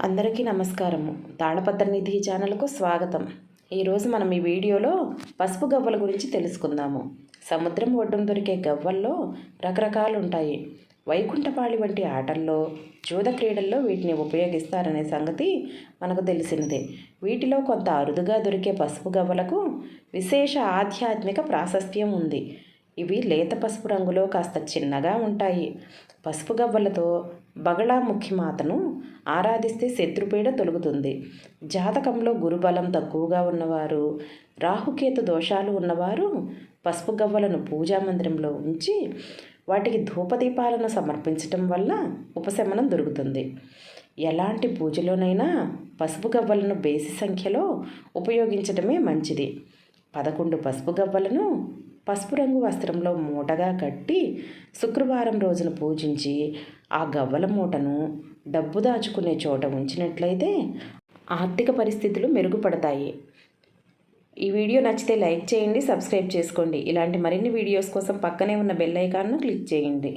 అందరికీ నమస్కారము. తాళపత్ర నిధి ఛానల్కు స్వాగతం. ఈరోజు మనం ఈ వీడియోలో పసుపు గవ్వల గురించి తెలుసుకుందాము. సముద్రం ఒడ్డున దొరికే గవ్వల్లో రకరకాలు ఉంటాయి. వైకుంఠపాళి వంటి ఆటల్లో, జూద క్రీడల్లో వీటిని ఉపయోగిస్తారనే సంగతి మనకు తెలిసినదే. వీటిలో కొంత అరుదుగా దొరికే పసుపు గవ్వలకు విశేష ఆధ్యాత్మిక ప్రాశస్త్యం ఉంది. ఇవి లేత పసుపు రంగులో కాస్త చిన్నగా ఉంటాయి. పసుపు గవ్వలతో బగళాముఖి మాతను ఆరాధిస్తే శత్రుపీడ తొలగుతుంది. జాతకంలో గురుబలం తక్కువగా ఉన్నవారు, రాహుకేతు దోషాలు ఉన్నవారు పసుపు గవ్వలను పూజా మందిరంలో ఉంచి వాటికి ధూపదీపాలను సమర్పించటం వల్ల ఉపశమనం దొరుకుతుంది. ఎలాంటి పూజలోనైనా పసుపు గవ్వలను బేసి సంఖ్యలో ఉపయోగించడమే మంచిది. 11 పసుపు గవ్వలను పసుపు రంగు వస్త్రంలో మూటగా కట్టి శుక్రవారం రోజున పూజించి ఆ గవ్వల మూటను డబ్బు దాచుకునే చోట ఉంచినట్లయితే ఆర్థిక పరిస్థితులు మెరుగుపడతాయి. ఈ వీడియో నచ్చితే లైక్ చేయండి, సబ్స్క్రైబ్ చేసుకోండి. ఇలాంటి మరిన్ని వీడియోస్ కోసం పక్కనే ఉన్న బెల్ ఐకాన్ను క్లిక్ చేయండి.